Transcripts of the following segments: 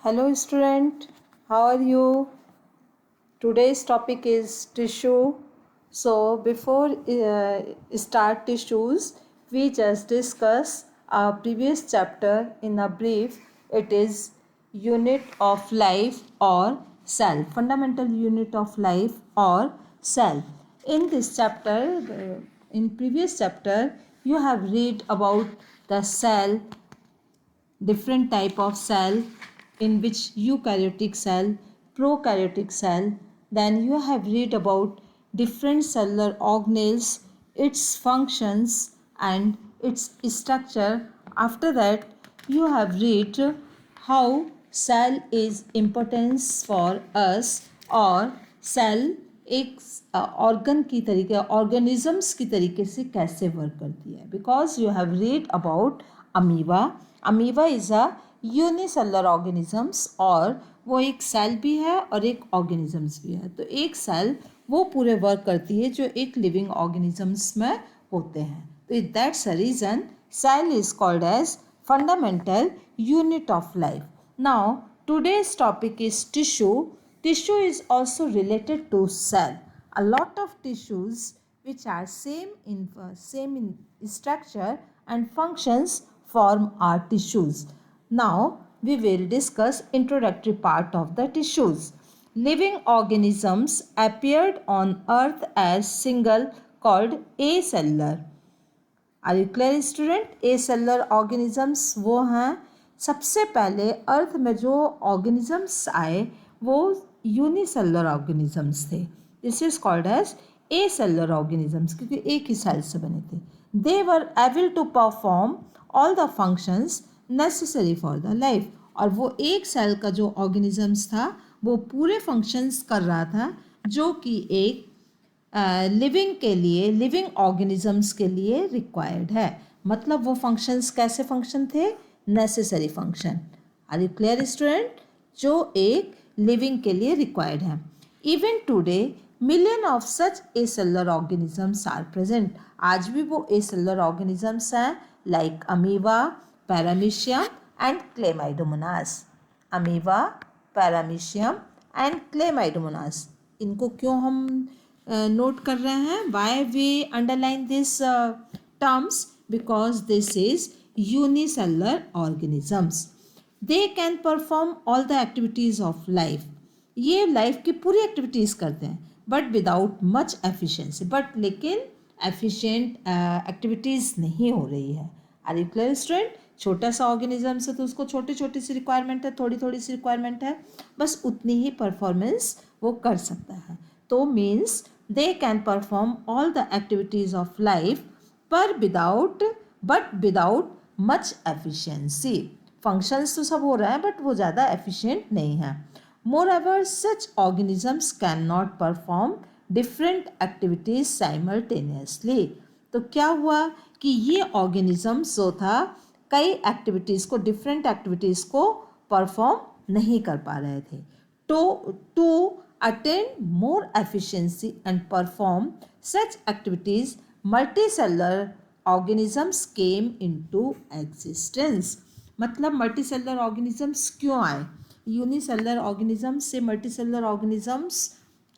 Hello student, how are you? Today's topic is tissue. So before start tissues, we just discuss our previous chapter in a brief. It is unit of life or cell, fundamental unit of life or cell. In this chapter, in previous chapter, you have read about the cell, different type of cell, in which eukaryotic cell, prokaryotic cell. Then you have read about different cellular organelles, its functions and its structure. After that you have read how cell is importance for us, और cell एक organ की तरीके, organisms की तरीके से कैसे work करती है. Because you have read about amoeba. Amoeba is a unicellular organisms, और वो एक सेल भी है और एक ऑर्गेनिजम्स भी है. तो एक सेल वो पूरे वर्क करती है जो एक लिविंग ऑर्गेनिजम्स में होते हैं. तो that's a reason cell is called as fundamental unit of life. Now today's topic is tissue. Tissue is also related to cell. A lot of tissues which are same in structure and functions form our tissues. Now we will discuss introductory part of the tissues. Living organisms appeared on earth as single called acellular. Are you clear student? A cellular organisms वो हैं. सबसे पहले अर्थ में जो organisms आए वो unicellular organisms थे. This is called as a cellular organisms, क्योंकि एक ही सेल से बने थे. They were able to perform all the functions necessary for the life. और वो एक सेल का जो ऑर्गेनिजम्स था वो पूरे फंक्शंस कर रहा था जो कि एक लिविंग के लिए, लिविंग ऑर्गेनिजम्स के लिए रिक्वायर्ड है. मतलब वो फंक्शंस कैसे फंक्शन थे? Necessary function. Are you clear student? जो एक लिविंग के लिए रिक्वायर्ड है. Even today million of such A cellular organisms are present. आज भी वो ए सेलुलर ऑर्गेनिजम्स हैं, like amoeba, paramecium and chlamydomonas. Amoeba, paramecium and chlamydomonas. इनको क्यों हम नोट कर रहे हैं? Why we underline this terms? Because this is unicellular organisms. They can perform all the activities of life. ये लाइफ की पूरी एक्टिविटीज़ करते हैं but without much efficiency. But लेकिन एफिशिएंट एक्टिविटीज़ नहीं हो रही है. Are you clear student? छोटा सा ऑर्गेनिज्म से तो उसको छोटी छोटी सी रिक्वायरमेंट है, थोड़ी थोड़ी सी रिक्वायरमेंट है, बस उतनी ही परफॉर्मेंस वो कर सकता है. तो means they can perform all the activities of life but without much efficiency. functions तो सब हो रहा है बट वो ज़्यादा efficient नहीं है. moreover such organisms cannot perform different activities simultaneously. तो क्या हुआ कि ये organisms जो था कई एक्टिविटीज़ को, डिफरेंट एक्टिविटीज़ को परफॉर्म नहीं कर पा रहे थे. to attain more efficiency and perform such activities, multicellular organisms came into existence. मतलब मल्टीसेलुलर ऑर्गेनिजम्स क्यों आए? यूनिसेलुलर ऑर्गेनिजम्स से मल्टीसेलुलर ऑर्गेनिजम्स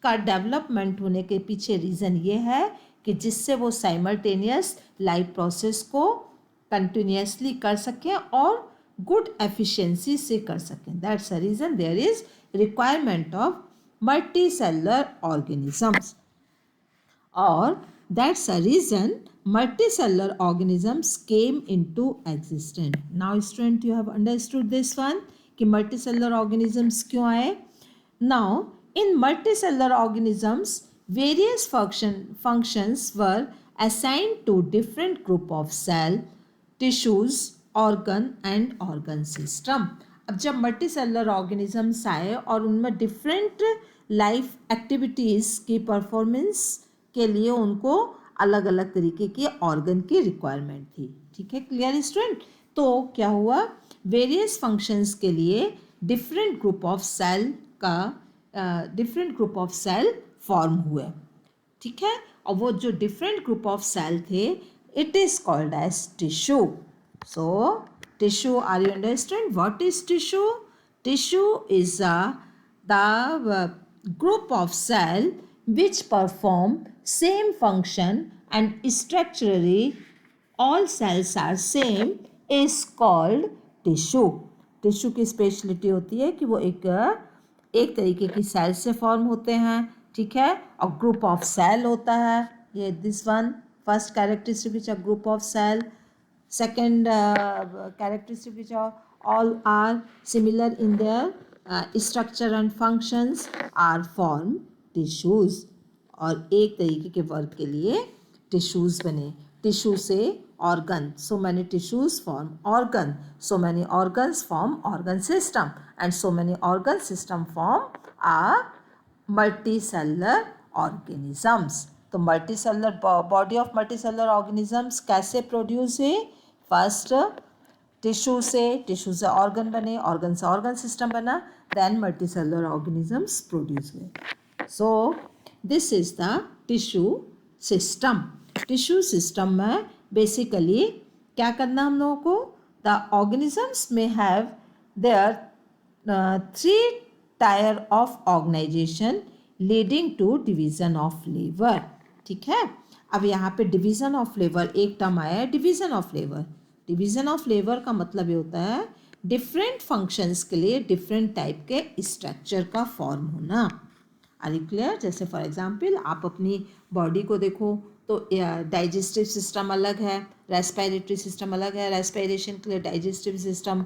का डेवलपमेंट होने के पीछे रीज़न ये है कि जिससे वो साइमल्टेनियस लाइफ प्रोसेस को कंटिन्यूसली कर सकें और गुड एफिशिएंसी से कर सकें. That's a reason there is requirement of multicellular organisms, or that's a reason multicellular organisms came into existence. Now student, you have understood this one कि multicellular organisms क्यों आए. Now in multicellular organisms various functions were assigned to different group of cell, tissues, organ and organ system. अब जब multi cellular organisms आए और उनमें different life activities की performance के लिए उनको अलग अलग तरीके के ऑर्गन की रिक्वायरमेंट थी. ठीक है, क्लियर स्टूडेंट? तो क्या हुआ, वेरियस फंक्शंस के लिए different group of cell form हुए. ठीक है, और वो जो डिफरेंट ग्रुप ऑफ सेल थे it is called as tissue. So tissue, are you understand what is tissue? Tissue is the group of cell which perform same function and structurally all cells are same is called tissue. Tissue की speciality होती है कि वो एक तरीके की cell से form होते हैं, ठीक है, और ग्रुप ऑफ सेल होता है. ये this one first characteristic which a group of cell. Second characteristic which are all are similar in their structure and functions are formed tissues. और एक तरीके के वर्क के लिए टिश्यूज बने. टिश्यू से organ, so many tissues form organ, so many organs form organ system, and so many organ system form a multicellular organisms. तो multicellular body of multicellular organisms कैसे प्रोड्यूस हुए? फर्स्ट टिश्यू से organ बने, organ से organ system बना, then multicellular organisms produce हुए. So this is the tissue system. Tissue system में basically क्या करना हम लोगों को? द ऑर्गेनिजम्स में have their 3 tier of organisation leading to division of labour. ठीक है, अब यहाँ पे डिवीजन ऑफ लेबर एक टर्म आया है, division of labour. Division of labour का मतलब ये होता है डिफरेंट फंक्शंस के लिए डिफरेंट टाइप के स्ट्रक्चर का फॉर्म होना. Are you clear? जैसे फॉर एग्जांपल आप अपनी बॉडी को देखो तो डाइजेस्टिव सिस्टम अलग है, रेस्पिरेटरी सिस्टम अलग है, रेस्पिरेशन के लिए डाइजेस्टिव सिस्टम,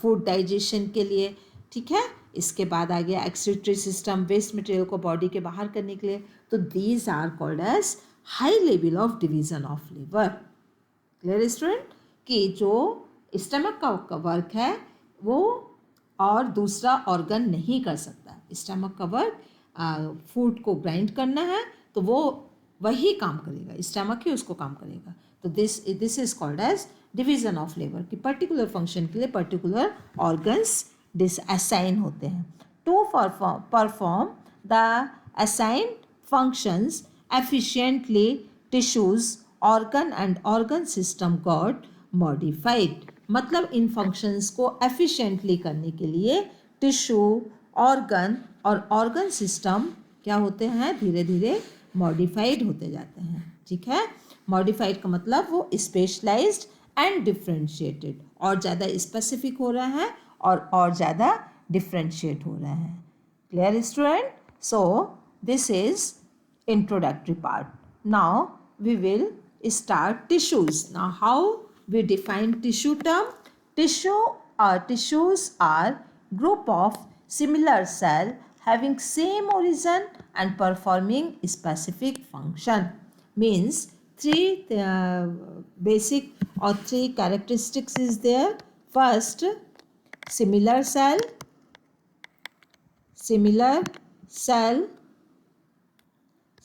फूड डाइजेशन के लिए, ठीक है. इसके बाद आ गया एक्सक्रीटरी सिस्टम, वेस्ट मटेरियल को बॉडी के बाहर करने के लिए. तो these are called as high level of division of labour. Clear student? कि जो स्टमक का वर्क है वो और दूसरा ऑर्गन नहीं कर सकता. स्टमक का वर्क फूड को ग्राइंड करना है तो वो वही काम करेगा, स्टमक ही उसको काम करेगा. तो this is called as division of labour कि पर्टिकुलर फंक्शन के लिए पर्टिकुलर ऑर्गन्स असाइन होते हैं. To perform the assigned functions efficiently tissues organ and organ system got modified. मतलब इन फंक्शंस को एफिशिएंटली करने के लिए टिश्यू, ऑर्गन और ऑर्गन सिस्टम क्या होते हैं? धीरे धीरे मॉडिफाइड होते जाते हैं. ठीक है, मॉडिफाइड का मतलब वो स्पेशलाइज्ड एंड डिफ्रेंशिएटेड, और ज़्यादा स्पेसिफिक हो रहा है और ज़्यादा डिफ्रेंशिएट हो रहा है. Clear student? So this is introductory part. Now we will start tissues. Now how we define tissue term? Tissues are group of similar cell having same origin and performing specific function. Means three basic or 3 characteristics is there. First, similar cell.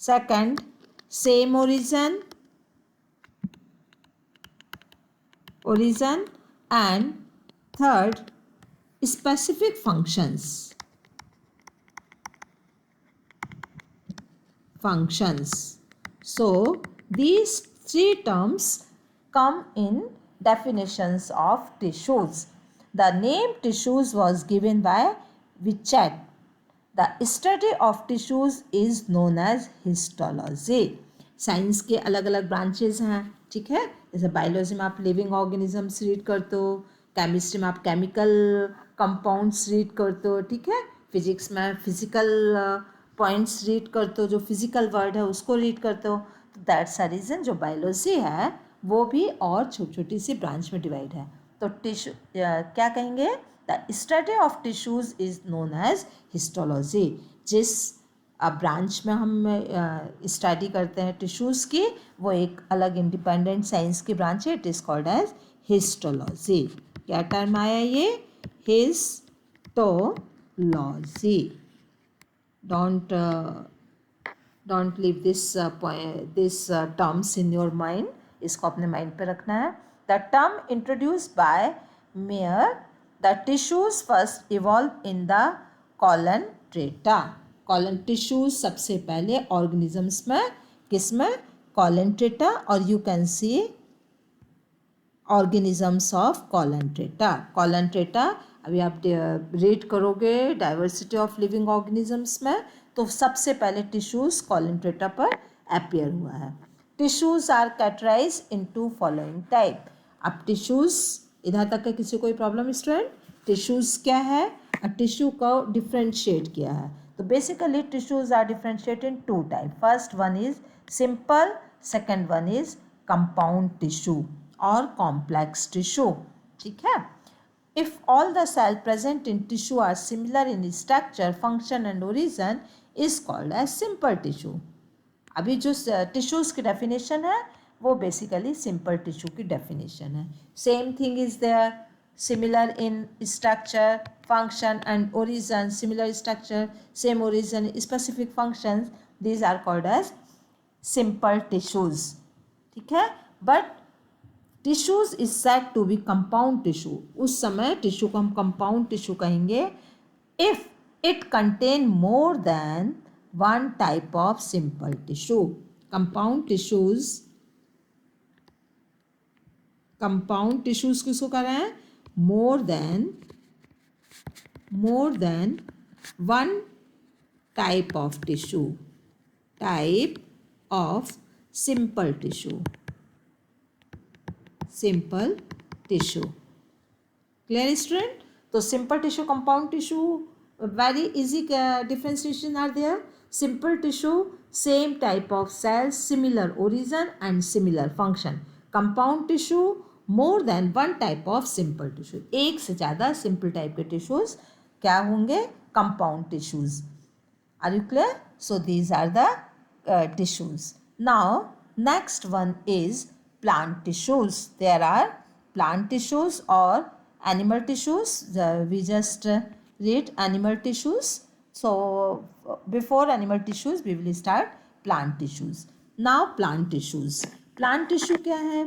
Second, same origin, and third, specific functions. So these 3 terms come in definitions of tissues. The name tissues was given by Vichet. The study of tissues is known as histology. Science के अलग अलग branches हैं. ठीक है, जैसे biology में आप living organisms read करते हो, केमिस्ट्री में आप केमिकल कंपाउंड्स रीड करते हो, ठीक है, फिजिक्स में फिजिकल पॉइंट्स रीड करते हो, जो फिजिकल वर्ड है उसको रीड करते हो. तो दैट्स अ रीज़न जो बायोलॉजी है वो भी और छोटी छोटी सी ब्रांच में डिवाइड है. तो टिश्यू क्या कहेंगे? The study of tissues is known as histology. जिस ब्रांच में हम स्टडी करते हैं टिश्यूज़ की, वो एक अलग इंडिपेंडेंट साइंस की ब्रांच है. It is called as histology. क्या टर्म आया ये? Histology. Don't leave this terms in your mind. इसको अपने माइंड पे रखना है. The term introduced by Mayer. The tissues first evolve in the coelenterata. Colon tissues सबसे पहले ऑर्गेनिजम्स में, किसमें? Coelenterata. और you can see organisms of collen treta. Collen treta अभी आप रीड करोगे डाइवर्सिटी ऑफ लिविंग ऑर्गेनिजम्स में, तो सबसे पहले टिश्यूज कॉलम पर अपीयर हुआ है. Tissues are categorize into following type. अब टिश्यूज इधर तक का किसी कोई प्रॉब्लम स्टूडेंट? टिश्यूज क्या है? टिश्यू को डिफ्रेंशिएट किया है. तो basically tissues are differentiated in two type. First one is simple, second one is compound tissue और कॉम्प्लेक्स टिश्यू. ठीक है. If all the cells present in tissue are similar in structure, function and origin is called as simple tissue. अभी जो tissues की definition है वो basically simple tissue की definition है. Same thing is there, similar in structure, function and origin. Similar structure, same origin, specific functions, these are called as simple tissues. ठीक है. But tissues is said to be compound tissue. उस समय tissue को हम compound tissue कहेंगे if it contain more than one type of simple tissue. Compound tissues किसको कह रहे हैं? More than one type of simple tissue. Clear student? तो simple tissue, compound tissue, very easy differentiation are there. Simple tissue, same type of cells, similar origin and similar function. Compound tissue, more than one type of simple tissue. एक से ज़्यादा simple type के tissues क्या होंगे? Compound tissues. Are you clear? So these are the tissues. Now next one is plant tissues. There are plant tissues or animal tissues. We just read animal tissues. So before animal tissues we will start plant tissues. Now plant tissues. Plant tissue क्या है?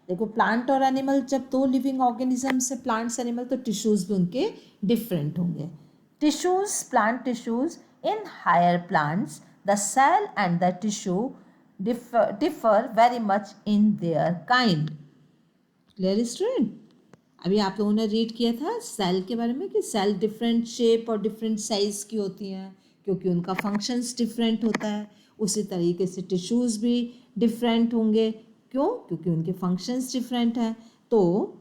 देखो, plant और animal, जब दो living organisms है, plants animal, तो tissues भी उनके डिफरेंट होंगे. Tissues, plant tissues, in higher plants the cell and the tissue differ very much in their kind. Clear student? अभी आप लोगों ने रीड किया था सेल के बारे में कि सेल डिफरेंट शेप और डिफरेंट साइज की होती हैं क्योंकि उनका फंक्शंस डिफरेंट होता है. उसी तरीके से टिश्यूज़ भी डिफरेंट होंगे. क्यों? क्योंकि उनके फंक्शंस डिफरेंट हैं. तो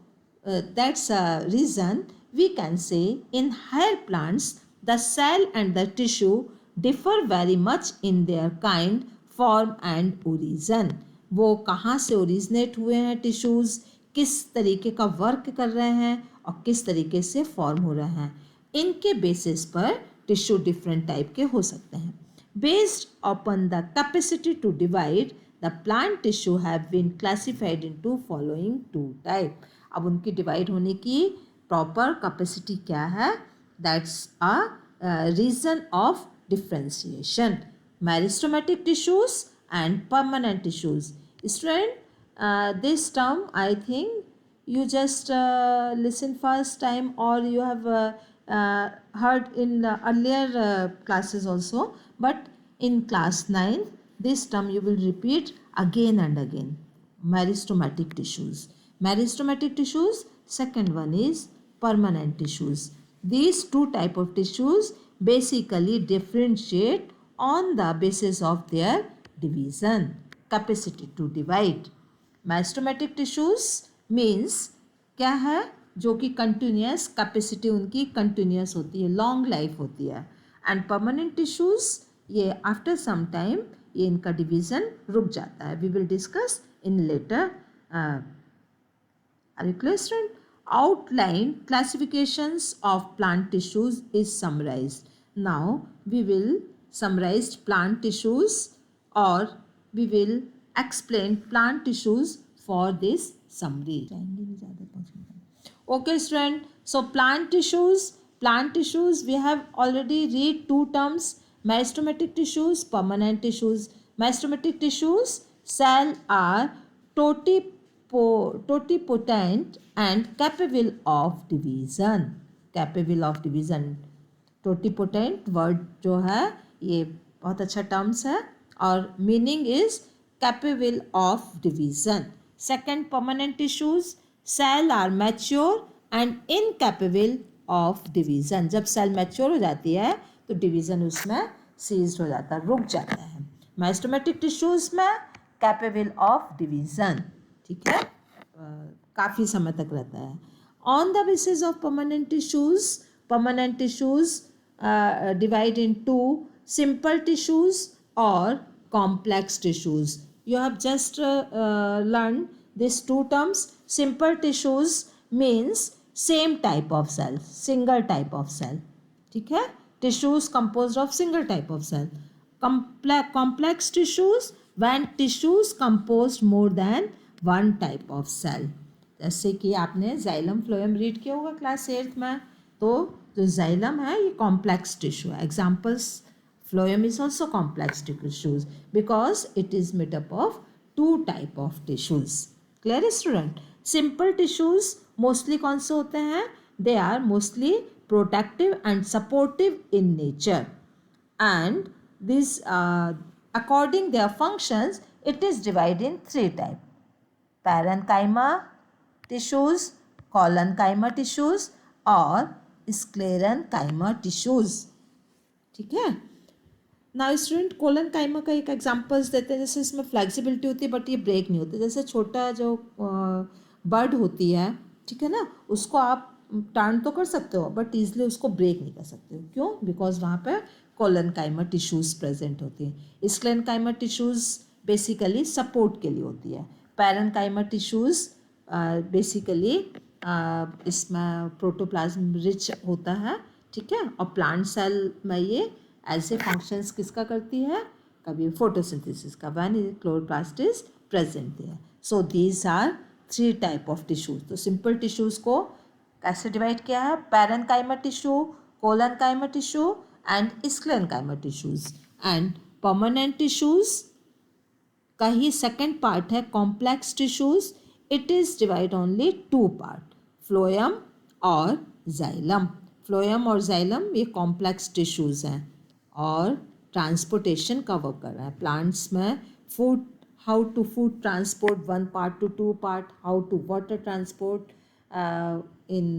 that's a reason we can say in higher plants the cell and the tissue differ very much in their kind, form and origin. वो कहाँ से ओरिजिनेट हुए हैं टिश्यूज़, किस तरीके का वर्क कर रहे हैं और किस तरीके से फॉर्म हो रहे हैं, इनके बेसिस पर टिश्यू डिफरेंट टाइप के हो सकते हैं. Based upon the capacity to divide, the plant tissue have been classified into following two type. अब उनकी डिवाइड होने की प्रॉपर कैपेसिटी क्या है? That's a reason of differentiation. Meristematic tissues and permanent tissues. Student, this term I think you just listen first time or you have heard in earlier classes also, but in class 9 this term you will repeat again and again. Meristematic tissues. Meristematic tissues, second one is permanent tissues. These two type of tissues basically differentiate on the basis of their division, capacity to divide. Meristematic tissues means क्या है? जो कि continuous, capacity उनकी continuous होती है, long life होती है. And permanent tissues, ये आफ्टर सम टाइम ये इनका डिवीज़न रुक जाता है. We will discuss in later. Are you clear student? Outline classifications of plant tissues is summarized. Now we will summarize plant tissues और we will explain plant tissues for this summary. Okay student, so plant tissues we have already read two terms: meristematic tissues, permanent tissues. Meristematic tissues cell are totipotent and capable of division. Totipotent word जो है ये बहुत अच्छा terms है और meaning is capable of division. Second, permanent tissues, cell are mature and incapable of division. जब cell mature हो जाती है तो डिवीज़न उसमें सीज्ड हो जाता है, रुक जाता है। मेरिस्टेमेटिक टिश्यूज़ में कैपेबल ऑफ डिवीज़न, ठीक है, काफ़ी समय तक रहता है। On the basis of permanent tissues divide into simple tissues or complex tissues. You have just learned these two terms. Simple tissues means same type of cell, single type of cell, ठीक है, tissues composed of single type of cell. Complex tissues when tissues composed more than one type of cell. जैसे कि आपने xylem phloem read किया होगा class 8th में, तो जो जाइलम है ये कॉम्प्लेक्स टिश्यू है. Examples, phloem is also complex tissues because it is made up of two type of tissues. Clear student? Simple tissues mostly कौन से होते हैं? They are mostly protective and supportive in nature, and this according their functions it is divided in three types: parenchyma tissues, collenchyma tissues और sclerenchyma tissues. ठीक है ना student? Collenchyma का एक एग्जांपल्स देते हैं, जैसे इसमें फ्लेक्सिबिलिटी होती है बट ये ब्रेक नहीं होती. जैसे छोटा जो बर्ड होती है, ठीक है ना, उसको आप टर्न तो कर सकते हो बट ईजिली उसको ब्रेक नहीं कर सकते हो. क्यों? बिकॉज वहाँ पे कोलेनकाइमा टिश्यूज़ प्रेजेंट होती हैं. स्क्लेरेनकाइमा टिश्यूज़ बेसिकली सपोर्ट के लिए होती है. पैरेनकाइमा टिश्यूज़ बेसिकली इसमें प्रोटोप्लाज्म रिच होता है, ठीक है, और प्लांट सेल में ये ऐसे फंक्शंस किसका करती है? कभी फोटोसिंथेसिस का, when chloroplast is present there. So these are three type of tissues. तो सिंपल टिश्यूज़ को कैसे डिवाइड किया है? Parenchyma tissue, collenchyma tissue and sclerenchyma tissues. And permanent tissues का ही सेकेंड पार्ट है complex tissues. It is divide only two part, phloem और xylem. Phloem और जाइलम ये कॉम्प्लेक्स टिश्यूज़ हैं और ट्रांसपोर्टेशन का वर्क कर रहा है. प्लांट्स में food, how to food transport one part to two part, how to water transport in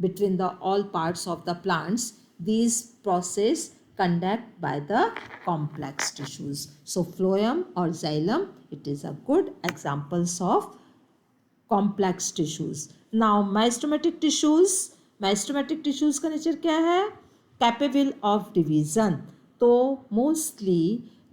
between the all parts of the plants, these process conduct by the complex tissues. So phloem or xylem, it is a good examples of complex tissues. Now meristematic tissues, meristematic tissues का nature क्या है? Capable of division. तो mostly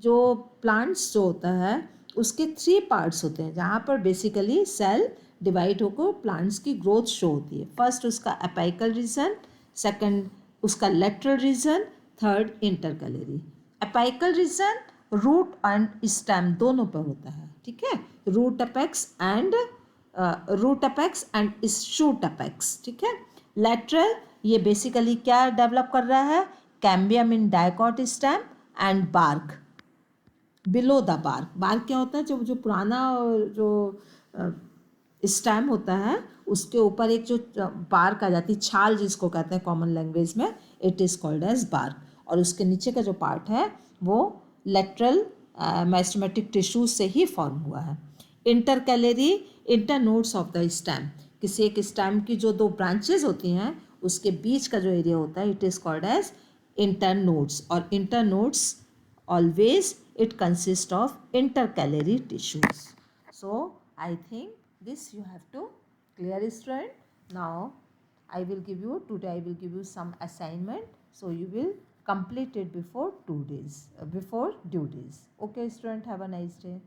जो plants जो होता है उसके three parts होते हैं जहाँ पर बेसिकली सेल डिवाइड होकर प्लांट्स की ग्रोथ शो होती है. फर्स्ट उसका एपाइकल रीजन, सेकंड उसका lateral region, third intercalary. Apical region root and stem दोनों पर होता है, ठीक है, root apex and shoot apex, ठीक है. लेटरल ये बेसिकली क्या डेवलप कर रहा है? Cambium in dicot stem and bark below the bark. Bark क्या होता है? जो पुराना जो स्टेम होता है उसके ऊपर एक जो बार्क आ जाती है, छाल जिसको कहते हैं कॉमन लैंग्वेज में, it is called as bark. और उसके नीचे का जो पार्ट है वो लेटरल मेरिस्टेमेटिक टिश्यू से ही फॉर्म हुआ है. Intercalary, internodes of the stem. किसी एक स्टेम की जो दो ब्रांचेज होती हैं उसके बीच का जो एरिया होता है, it is called as internodes. और internodes always it consists of intercalary tissues. So I think this you have to clear, student. Now I will give you today, I will give you some assignment, so you will complete it before 2 days, before due days. Okay student, have a nice day.